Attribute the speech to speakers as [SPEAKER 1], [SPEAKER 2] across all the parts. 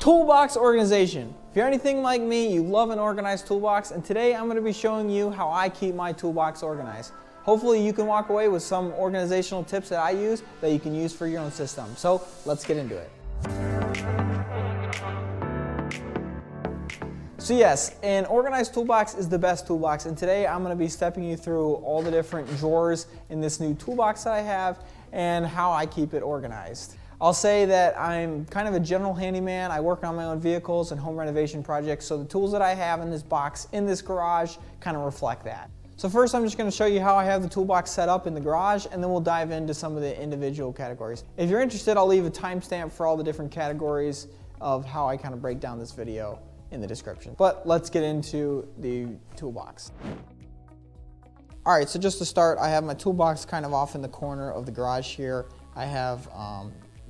[SPEAKER 1] Toolbox organization. If you're anything like me, you love an organized toolbox, and today I'm going to be showing you how I keep my toolbox organized. Hopefully you can walk away with some organizational tips that I use that you can use for your own system. So let's get into it. So yes, an organized toolbox is the best toolbox, and today I'm going to be stepping you through all the different drawers in this new toolbox that I have and how I keep it organized. I'll say that I'm kind of a general handyman. I work on my own vehicles and home renovation projects, so the tools that I have in this box, in this garage, kind of reflect that. So first I'm just going to show you how I have the toolbox set up in the garage, and then we'll dive into some of the individual categories. If you're interested, I'll leave a timestamp for all the different categories of how I kind of break down this video in the description. But let's get into the toolbox. All right, so just to start, I have my toolbox kind of off in the corner of the garage here. I have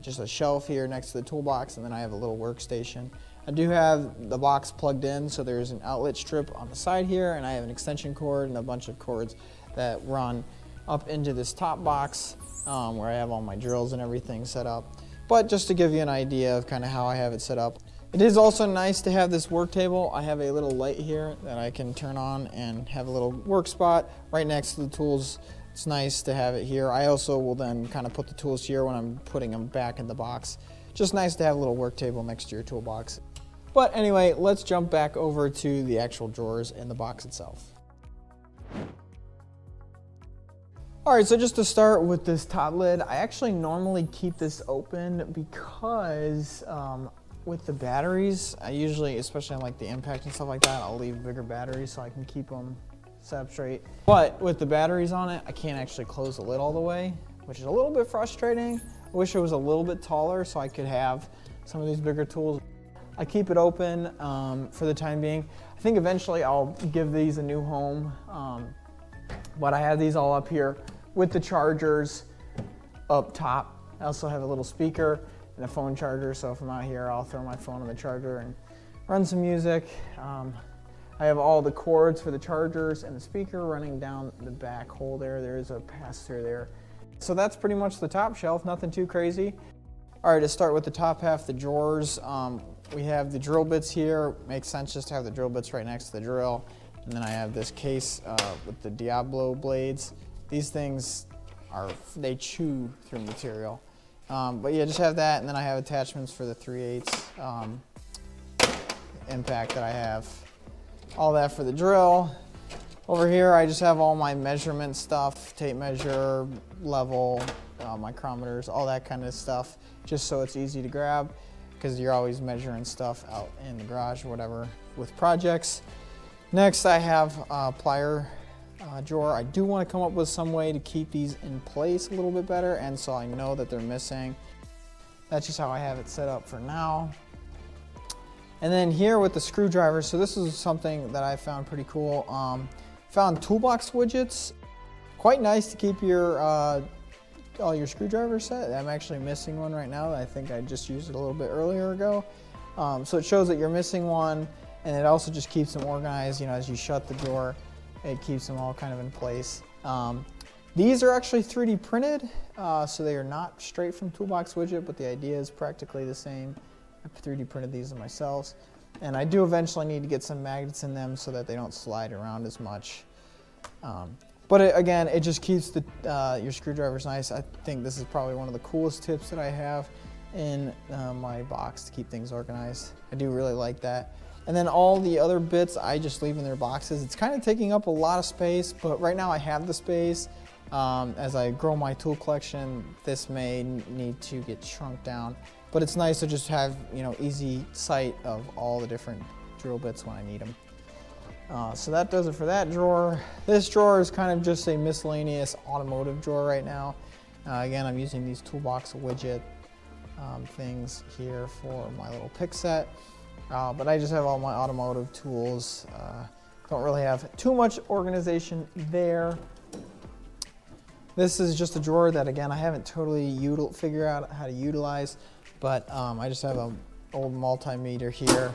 [SPEAKER 1] just a shelf here next to the toolbox, and then I have a little workstation. I do have the box plugged in, so there's an outlet strip on the side here, and I have an extension cord and a bunch of cords that run up into this top box where I have all my drills and everything set up. But just to give you an idea of kind of how I have it set up. It is also nice to have this work table. I have a little light here that I can turn on and have a little work spot right next to the tools. It's nice to have it here. I also will then kind of put the tools here when I'm putting them back in the box. Just nice to have a little work table next to your toolbox. But anyway, let's jump back over to the actual drawers in the box itself. All right, so just to start with this top lid, I actually normally keep this open because with the batteries, I usually, especially on like the impact and stuff like that, I'll leave bigger batteries so I can keep them set up straight. But with the batteries on it, I can't actually close the lid all the way, which is a little bit frustrating. I wish it was a little bit taller so I could have some of these bigger tools. I keep it open for the time being. I think eventually I'll give these a new home, but I have these all up here with the chargers up top. I also have a little speaker and a phone charger, so if I'm out here, I'll throw my phone on the charger and run some music. I have all the cords for the chargers and the speaker running down the back hole there. There is a pass-through there. So that's pretty much the top shelf, nothing too crazy. All right, to start with the top half, the drawers, we have the drill bits here. Makes sense just to have the drill bits right next to the drill. And then I have this case with the Diablo blades. These things they chew through material. But yeah, just have that, and then I have attachments for the 3/8 impact that I have. All that for the drill. Over here, I just have all my measurement stuff, tape measure, level, micrometers, all that kind of stuff, just so it's easy to grab, because you're always measuring stuff out in the garage or whatever with projects. Next, I have a plier drawer. I do want to come up with some way to keep these in place a little bit better, and so I know that they're missing. That's just how I have it set up for now. And then here with the screwdrivers, so this is something that I found pretty cool. Found toolbox widgets. Quite nice to keep your all your screwdrivers set. I'm actually missing one right now. I think I just used it a little bit earlier ago. So it shows that you're missing one, and it also just keeps them organized. You know, as you shut the drawer, it keeps them all kind of in place. These are actually 3D printed, so they are not straight from Toolbox widget, but the idea is practically the same. I 3D printed these myself, and I do eventually need to get some magnets in them so that they don't slide around as much. But again, it just keeps your screwdrivers nice. I think this is probably one of the coolest tips that I have in my box to keep things organized. I do really like that. And then all the other bits I just leave in their boxes. It's kind of taking up a lot of space, but right now I have the space. As I grow my tool collection, this may need to get shrunk down. But it's nice to just have, you know, easy sight of all the different drill bits when I need them. So that does it for that drawer. This drawer is kind of just a miscellaneous automotive drawer right now. Again, I'm using these Toolbox widget things here for my little pick set. But I just have all my automotive tools. Don't really have too much organization there. This is just a drawer that, again, I haven't totally figured out how to utilize. But I just have an old multimeter here.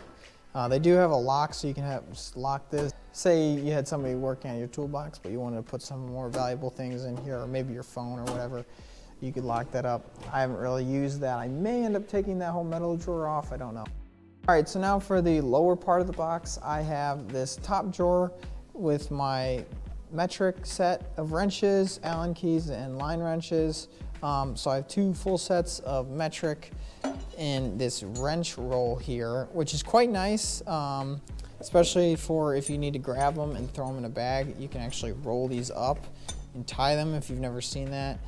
[SPEAKER 1] They do have a lock, so you can just lock this. Say you had somebody working on your toolbox, but you wanted to put some more valuable things in here, or maybe your phone or whatever. You could lock that up. I haven't really used that. I may end up taking that whole metal drawer off, I don't know. All right, so now for the lower part of the box, I have this top drawer with my metric set of wrenches, Allen keys, and line wrenches. So I have 2 full sets of metric in this wrench roll here, which is quite nice, especially for if you need to grab them and throw them in a bag. You can actually roll these up and tie them if you've never seen that.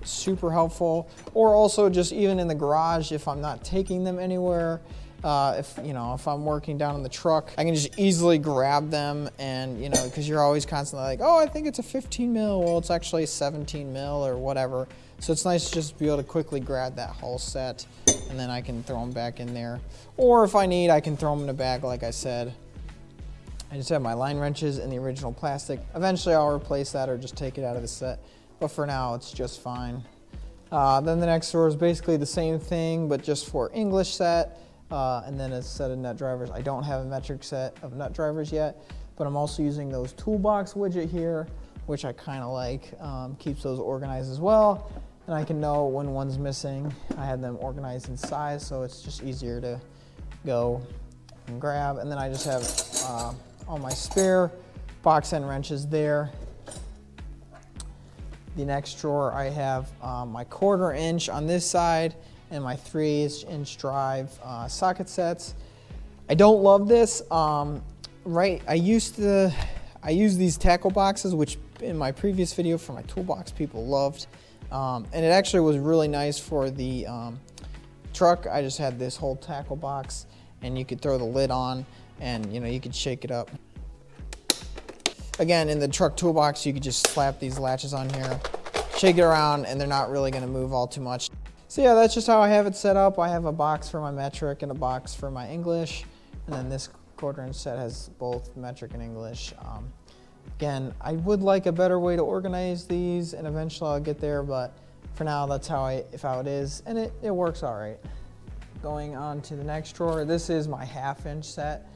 [SPEAKER 1] Super helpful. Or also just even in the garage if I'm not taking them anywhere. If I'm working down in the truck, I can just easily grab them, and because you're always constantly like, oh, I think it's a 15 mil. Well, it's actually 17 mil or whatever. So it's nice to just be able to quickly grab that whole set, and then I can throw them back in there. Or if I need, I can throw them in a bag, like I said. I just have my line wrenches in the original plastic. Eventually I'll replace that or just take it out of the set. But for now, it's just fine. Then the next drawer is basically the same thing, but just for English set. And then a set of nut drivers. I don't have a metric set of nut drivers yet, but I'm also using those Toolbox widget here, which I kind of like. Keeps those organized as well. And I can know when one's missing. I have them organized in size, so it's just easier to go and grab. And then I just have all my spare box end wrenches there. The next drawer, I have my 1/4 inch on this side and my 3/8 drive socket sets. I don't love this. I use these tackle boxes, which in my previous video for my toolbox people loved. And it actually was really nice for the truck. I just had this whole tackle box, and you could throw the lid on, and you could shake it up. Again, in the truck toolbox, you could just slap these latches on here, shake it around, and they're not really gonna move all too much. So yeah, that's just how I have it set up. I have a box for my metric and a box for my English, and then this 1/4 inch set has both metric and English. Again, I would like a better way to organize these, and eventually I'll get there, but for now, that's how it is, and it works all right. Going on to the next drawer, this is my 1/2 inch set.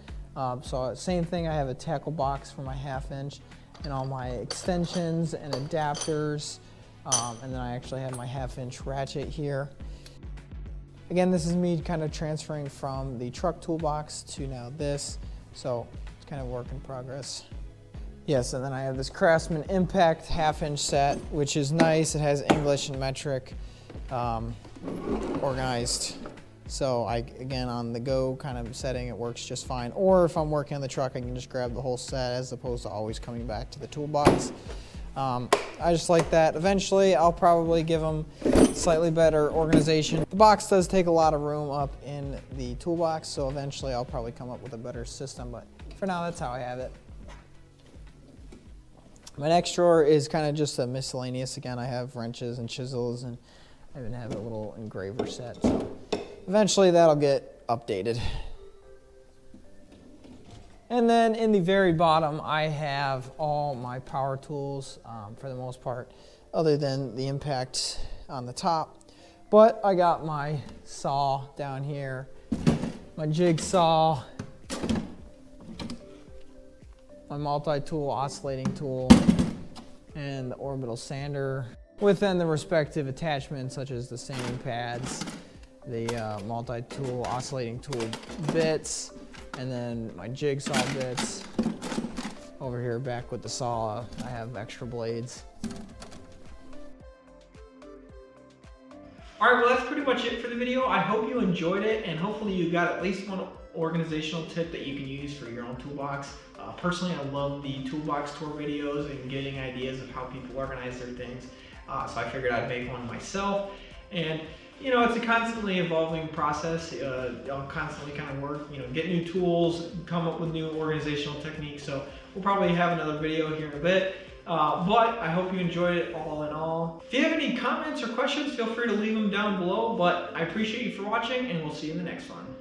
[SPEAKER 1] So same thing, I have a tackle box for my 1/2 inch and all my extensions and adapters. And then I actually have my 1/2 inch ratchet here. Again, this is me kind of transferring from the truck toolbox to now this. So it's kind of work in progress. Yes, and then I have this Craftsman Impact 1/2 inch set, which is nice. It has English and metric organized. So again, on the go kind of setting, it works just fine. Or if I'm working on the truck, I can just grab the whole set as opposed to always coming back to the toolbox. I just like that. Eventually, I'll probably give them slightly better organization. The box does take a lot of room up in the toolbox, so eventually I'll probably come up with a better system, but for now, that's how I have it. My next drawer is kind of just a miscellaneous. Again, I have wrenches and chisels, and I even have a little engraver set. So eventually, that'll get updated. And then in the very bottom, I have all my power tools for the most part, other than the Impact on the top. But I got my saw down here, my jigsaw, my multi-tool oscillating tool, and the orbital sander, with then the respective attachments such as the sanding pads, the multi-tool oscillating tool bits, and then my jigsaw bits. Over here back with the saw, I have extra blades.
[SPEAKER 2] All right, well, that's pretty much it for the video. I hope you enjoyed it, and hopefully you got at least one organizational tip that you can use for your own toolbox. Personally, I love the toolbox tour videos and getting ideas of how people organize their things. So I figured I'd make one myself. And it's a constantly evolving process. I'll constantly kind of work, get new tools, come up with new organizational techniques. So we'll probably have another video here in a bit. But I hope you enjoyed it all in all. If you have any comments or questions, feel free to leave them down below. But I appreciate you for watching, and we'll see you in the next one.